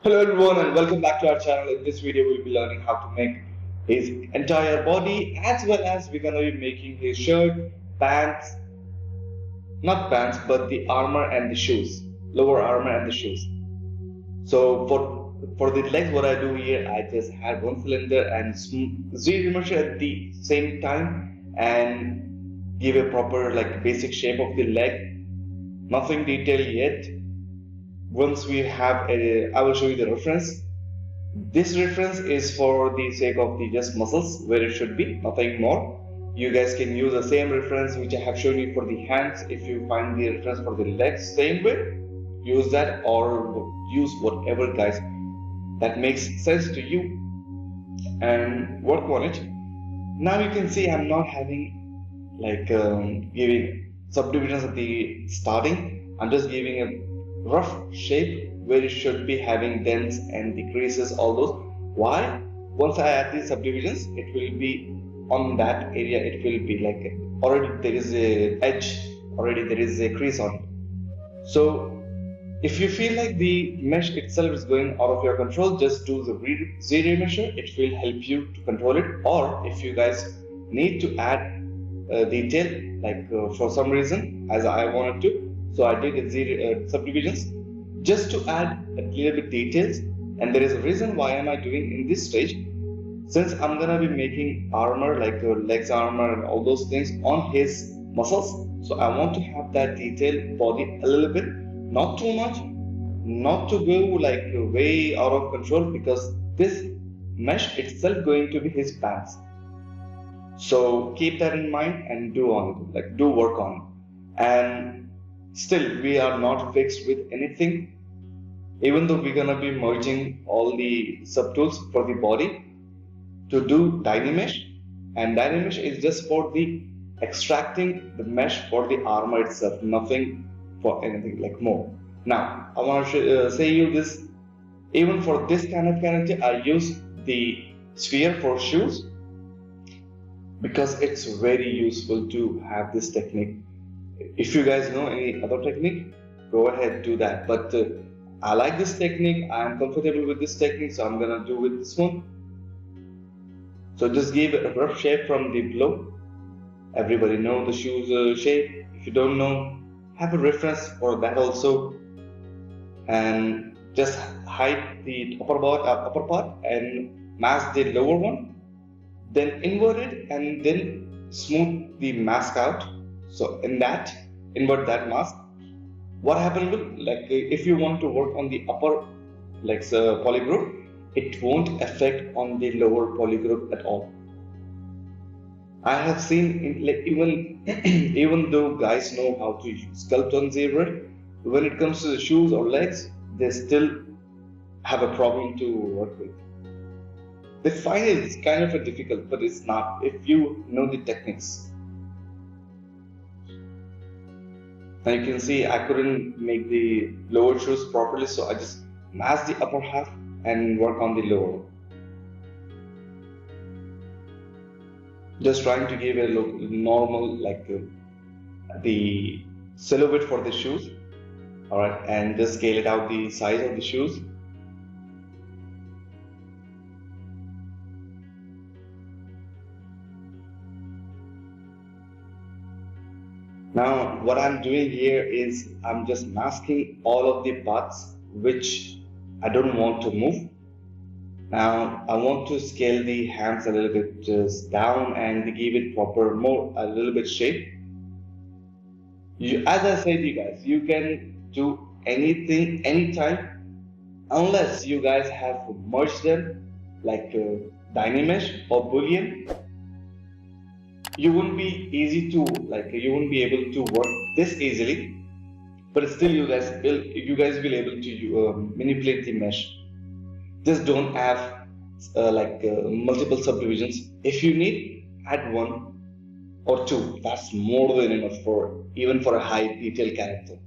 Hello everyone and welcome back to our channel. In this video we'll be learning how to make his entire body, as well as we're gonna be making his shirt, pants, not pants but the armor and the shoes, lower armor and the shoes. So for the legs, what I do here, I just had one cylinder and ZBrush at the same time and give a proper like basic shape of the leg. Nothing detailed yet. Once we have a, I will show you the reference. This reference is for the sake of the just muscles where it should be, nothing more. You guys can use the same reference which I have shown you for the hands. If you find the reference for the legs same way, use that, or use whatever guys that makes sense to you and work on it. Now you can see I'm not having like giving subdivisions at the starting. I'm just giving a rough shape where it should be having dents and the creases, all those. Why? Once I add these subdivisions, it will be on that area. It will be like already there is a edge, already there is a crease on it. So if you feel like the mesh itself is going out of your control, just do the Z measure. It will help you to control it. Or if you guys need to add detail, like for some reason, as I wanted to, so I did a subdivisions just to add a little bit details. And there is a reason why am I doing in this stage. Since I'm gonna be making armor, like legs armor and all those things on his muscles, so I want to have that detailed body a little bit, not too much, not to go like way out of control, because this mesh itself going to be his pants. So keep that in mind and do on it, like do work on it. And still, we are not fixed with anything. Even though we're gonna be merging all the subtools for the body to do Dynamesh, and Dynamesh is just for the extracting the mesh for the armor itself, nothing for anything like more. Now I want to say you this, even for this kind of character I use the sphere for shoes because it's very useful to have this technique. If you guys know any other technique, go ahead do that, but I like this technique, I am comfortable with this technique, so I'm gonna do with this one. So just give a rough shape from the below. Everybody know the shoes shape. If you don't know, have a reference for that also. And just hide the upper part and mask the lower one. Then invert it and then smooth the mask out. So in that, invert that mask. What happened will, like if you want to work on the upper like polygroup, it won't affect on the lower polygroup at all. I have seen like even even though guys know how to sculpt on ZBrush, when it comes to the shoes or legs, they still have a problem to work with. They find it's kind of a difficult, but it's not if you know the techniques. Now you can see I couldn't make the lower shoes properly, so I just mask the upper half and work on the lower. Just trying to give a look normal, like the silhouette for the shoes. All right, and just scale it out the size of the shoes. Now what I'm doing here is I'm just masking all of the parts which I don't want to move. Now I want to scale the hands a little bit just down and give it proper more a little bit shape. As I said, you guys, you can do anything anytime unless you guys have merged them like Dynamesh or Boolean. You wouldn't be easy to like you wouldn't be able to work this easily, but still you guys will able to manipulate the mesh. Just don't have multiple subdivisions. If you need, add one or two. That's more than enough for even for a high detail character.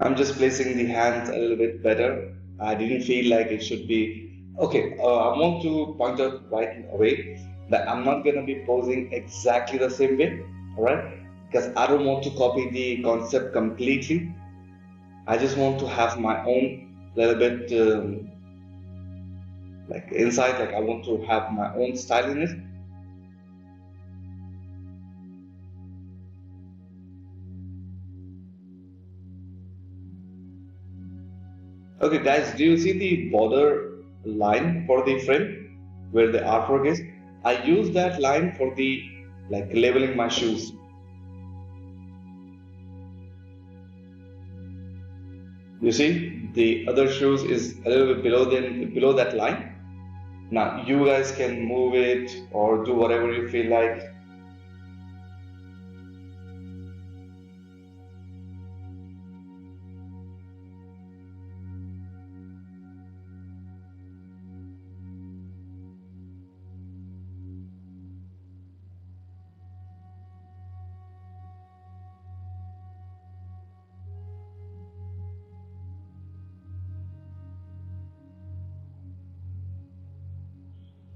I'm just placing the hands a little bit better. I didn't feel like it should be. Okay, I want to point out right away that I'm not gonna be posing exactly the same way, alright? Because I don't want to copy the concept completely. I just want to have my own little bit like insight, like I want to have my own style in it. Okay, guys, do you see the border line for the frame where the artwork is? I use that line for the like labeling my shoes. You see, the other shoes is a little bit below that line. Now you guys can move it or do whatever you feel like.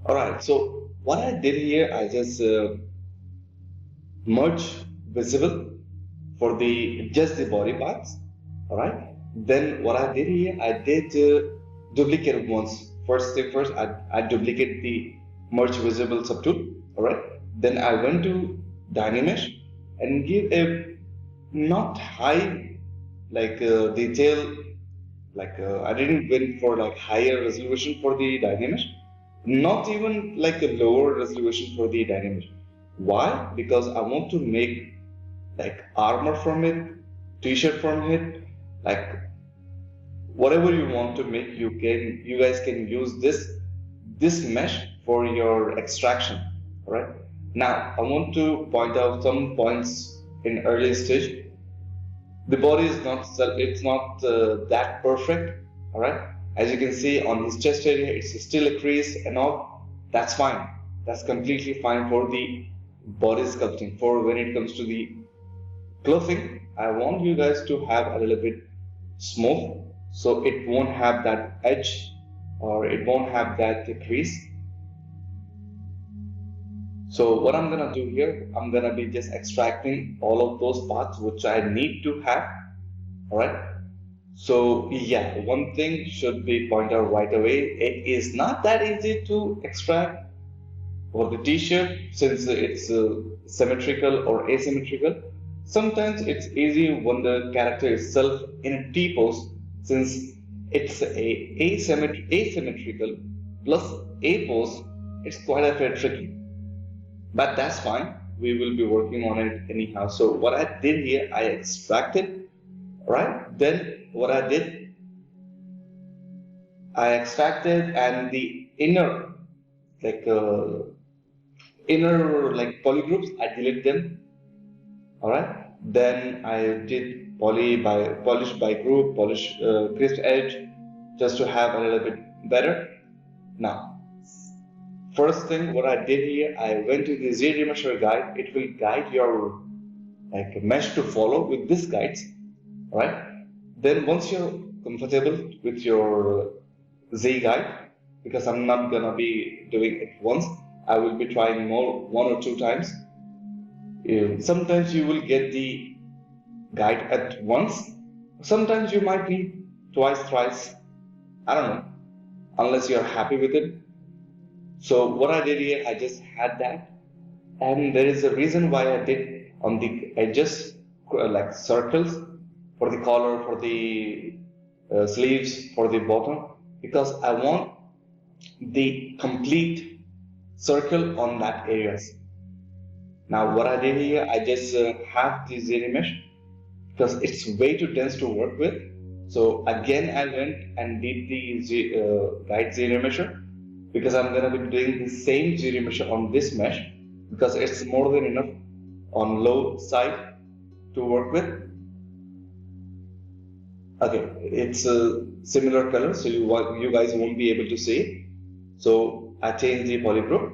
All right, so what I did here, I just merge visible for the just the body parts. All right. Then what I did here, I did duplicate once. First thing first, I duplicate the merge visible subtool. All right. Then I went to Dynamesh and give a not high like detail, like I didn't went for like higher resolution for the Dynamesh, not even like a lower resolution for the Dynamesh. Why? Because I want to make like armor from it, t-shirt from it, like whatever you want to make, you guys can use this mesh for your extraction. All right. Now I want to point out some points in early stage. The body is not that perfect. All right. As you can see on his chest area, it's still a crease and all. That's fine. That's completely fine for the body sculpting. For when it comes to the clothing, I want you guys to have a little bit smooth, so it won't have that edge or it won't have that crease. So what I'm gonna do here, I'm gonna be just extracting all of those parts which I need to have. All right. So yeah, one thing should be pointed out right away. It is not that easy to extract for the t-shirt since it's symmetrical or asymmetrical. Sometimes it's easy when the character itself in a T-pose, since it's a asymmetrical plus A pose, it's quite a bit tricky. But that's fine. We will be working on it anyhow. So what I did here, I extracted, right? Then what I did, I extracted and the inner, like polygroups, I delete them. All right. Then I did polish by group, polish crisp edge, just to have a little bit better. Now, first thing what I did here, I went to the ZBrush guide. It will guide your like mesh to follow with these guides. All right. Then once you're comfortable with your Z guide, because I'm not gonna be doing it once, I will be trying more 1 or 2 times. Sometimes you will get the guide at once. Sometimes you might need twice, thrice. I don't know, unless you're happy with it. So what I did here, I just had that, and there is a reason why I did on the edges like circles for the collar, for the sleeves, for the bottom, because I want the complete circle on that areas. Now what I did here, I just have the zero mesh because it's way too dense to work with. So again, I went and did the guide zero measure because I'm gonna be doing the same zero measure on this mesh because it's more than enough on low side to work with. Okay, it's a similar color, so you guys won't be able to see it. So I changed the polygroup.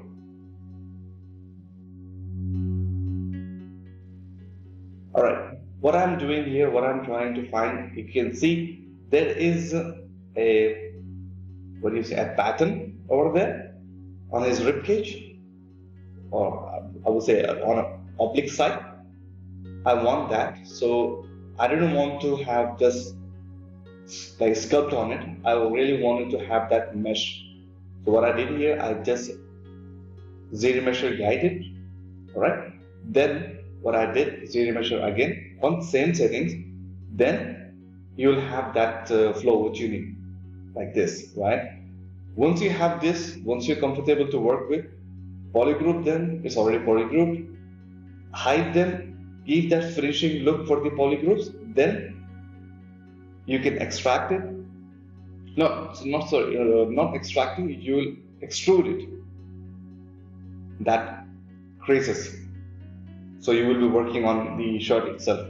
All right. what I'm doing here, what I'm trying to find, you can see there is a, what do you say, a pattern over there on his rib cage, or I would say on an oblique side. I want that, so I didn't want to have just like sculpt on it. I really wanted to have that mesh. So what I did here, I just ZBrush guided, alright? Then what I did, ZBrush again on same settings. Then you'll have that flow tuning like this, right? Once you have this, once you're comfortable to work with, polygroup them, it's already polygrouped. Hide them, give that finishing look for the polygroups, then you can extract it. Not extracting, you will extrude it. That creases. So you will be working on the shirt itself.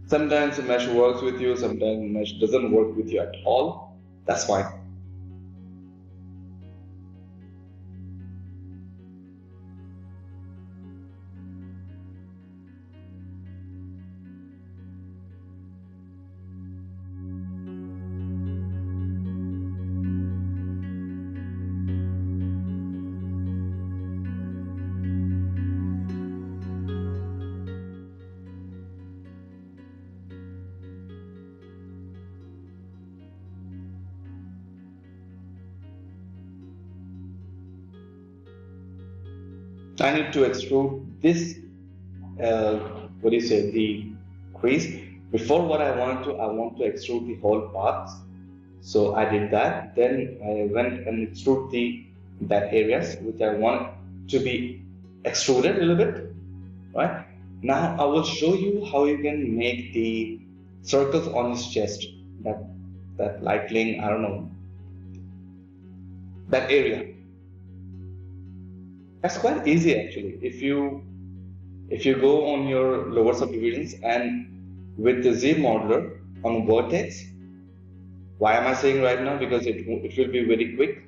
Sometimes the mesh works with you, sometimes the mesh doesn't work with you at all. That's fine. I need to extrude this, what do you say, the crease. Before what I want to extrude the whole parts. So I did that. Then I went and extrude that areas which I want to be extruded a little bit, right? Now I will show you how you can make the circles on his chest, that lightning, I don't know, that area. That's quite easy actually. If you go on your lower subdivisions and with the Z modeler on vertex, why am I saying right now? Because it will be very quick.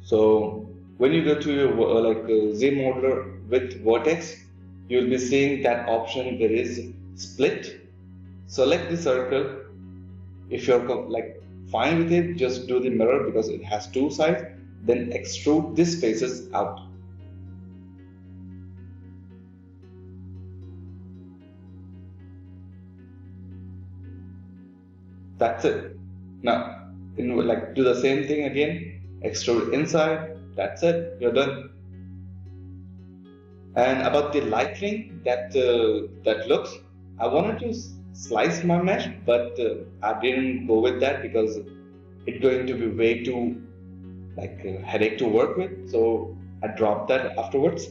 So when you go to your Z modeler with vertex, you'll be seeing that option. There is split. Select the circle. If you're fine with it, just do the mirror because it has two sides. Then extrude these faces out. That's it. Now, do the same thing again. Extrude inside. That's it. You're done. And about the lightning that looks, I wanted to slice my mesh, but I didn't go with that because it's going to be way too headache to work with. So I dropped that afterwards.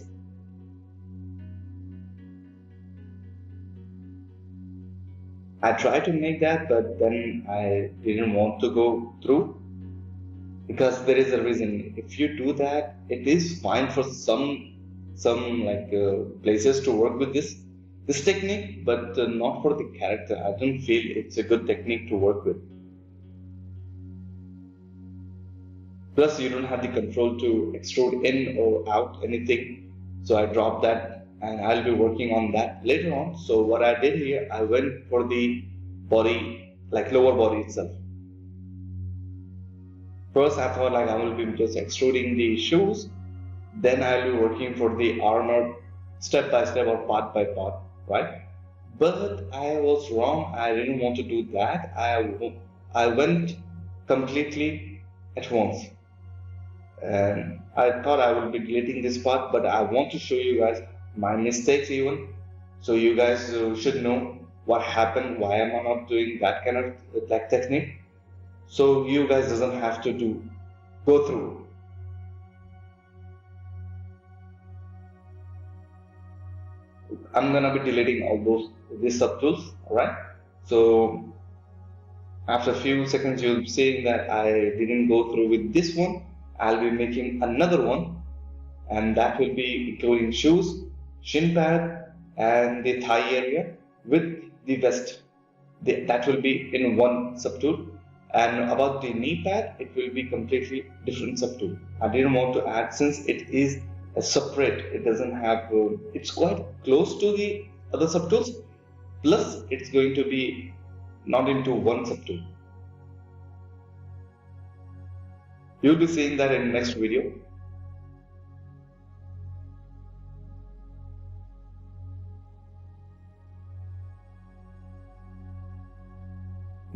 I tried to make that, but then I didn't want to go through because there is a reason. If you do that, it is fine for some places to work with this technique, but not for the character. I don't feel it's a good technique to work with. Plus, you don't have the control to extrude in or out anything. So I dropped that. And I'll be working on that later on. So what I did here, I went for the body, lower body itself. First, I thought I will be just extruding the shoes. Then I'll be working for the armor step by step or part by part, right? But I was wrong. I didn't want to do that. I went completely at once. And I thought I would be deleting this part, but I want to show you guys my mistakes even, so you guys should know what happened, why am I not doing that kind of technique, so you guys doesn't have to go through. I'm gonna be deleting all these subtools, alright? So after a few seconds you'll be seeing that I didn't go through with this one. I'll be making another one, and that will be including shoes, shin pad and the thigh area with the vest. That will be in one subtool. And about the knee pad, it will be completely different subtool. I didn't want to add since it is a separate. It doesn't have. It's quite close to the other subtools. Plus, it's going to be not into one subtool. You'll be seeing that in next video.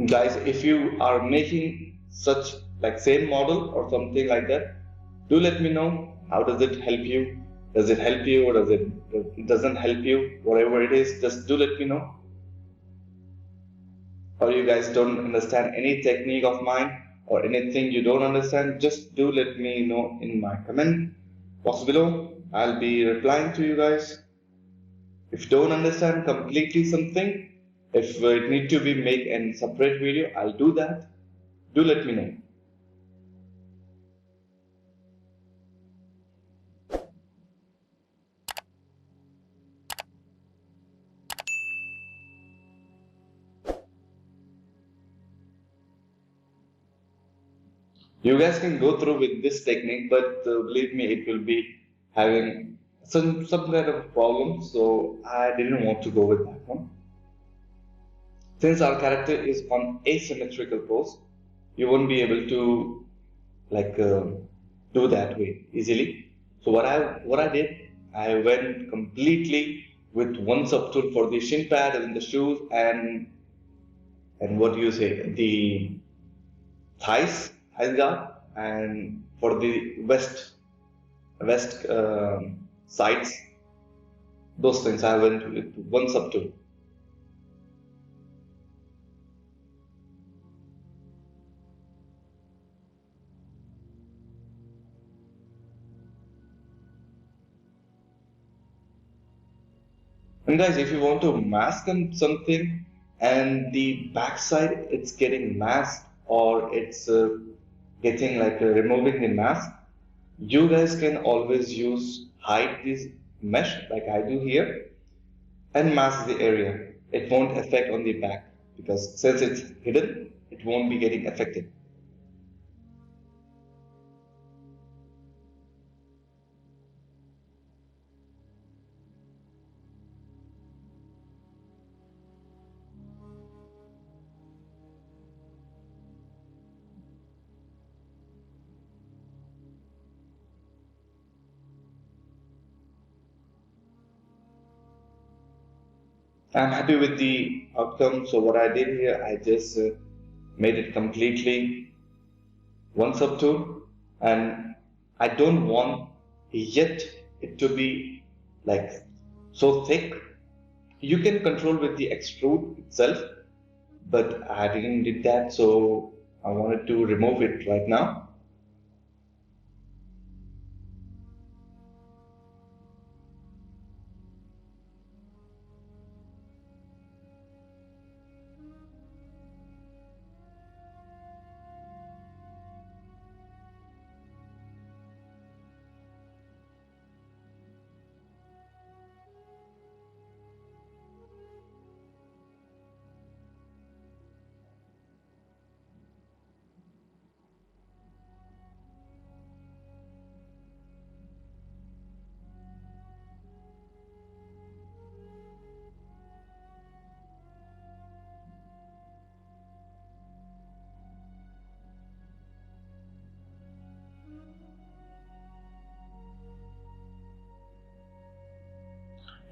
Guys, if you are making such like same model or something like that, do let me know. How does it help you? Does it help you or it doesn't help you? Whatever it is, just do let me know. Or you guys don't understand any technique of mine or anything you don't understand, just do let me know in my comment box below. I'll be replying to you guys. If you don't understand completely something, if it need to be made in separate video, I'll do that. Do let me know. You guys can go through with this technique, but believe me, it will be having some kind of problem. So I didn't want to go with that one. Since our character is on asymmetrical pose, you won't be able to like do that way easily. So what I did, I went completely with one subtool for the shin pad and the shoes and what do you say, the thigh guard, and for the vest sides, those things I went with one subtool. And guys, if you want to mask something and the backside it's getting masked or it's getting like removing the mask, you guys can always use hide this mesh like I do here and mask the area. It won't affect on the back because since it's hidden, it won't be getting affected. I'm happy with the outcome. So what I did here, I just made it completely one subtool, and I don't want yet it to be like so thick. You can control with the extrude itself, but I didn't did that, so I wanted to remove it right now.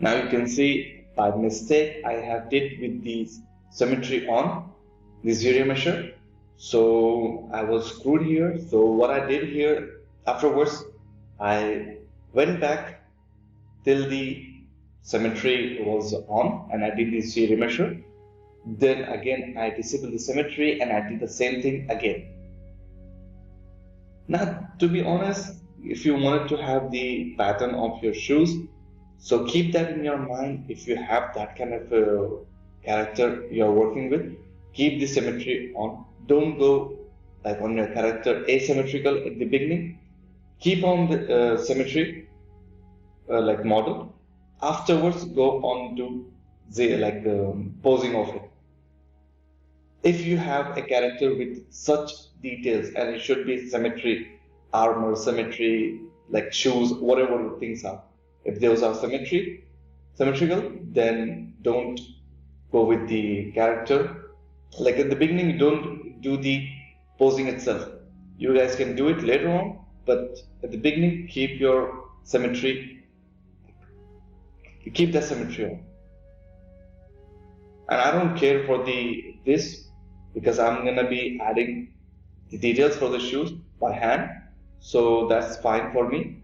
Now you can see by mistake I have did with the symmetry on the zero measure. So I was screwed here. So what I did here afterwards, I went back till the symmetry was on and I did the zero measure. Then again I disabled the symmetry and I did the same thing again. Now to be honest, if you wanted to have the pattern of your shoes, so keep that in your mind. If you have that kind of character you're working with, keep the symmetry on. Don't go like on your character asymmetrical at the beginning. Keep on the symmetry like model. Afterwards, go on to the like posing of it. if you have a character with such details, and it should be symmetry, armor, symmetry, like shoes, whatever the things are. If those are symmetrical, then don't go with the character. Like at the beginning, don't do the posing itself. You guys can do it later on, but at the beginning, keep your symmetry, keep that symmetry on. And I don't care for the this because I'm gonna be adding the details for the shoes by hand, so that's fine for me.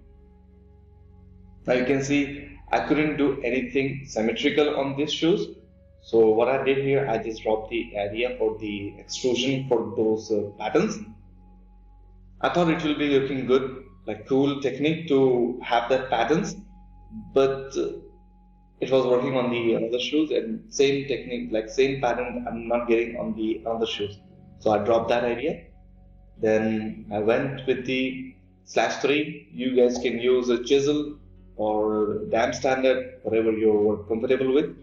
Now you can see I couldn't do anything symmetrical on these shoes, so what I did here, I just dropped the area for the extrusion for those patterns. I thought it will be looking good, like cool technique to have that patterns, but it was working on the other shoes and same technique, like same pattern I'm not getting on the other shoes. So I dropped that idea. Then I went with the /3. You guys can use a chisel or damp standard, whatever you're comfortable with.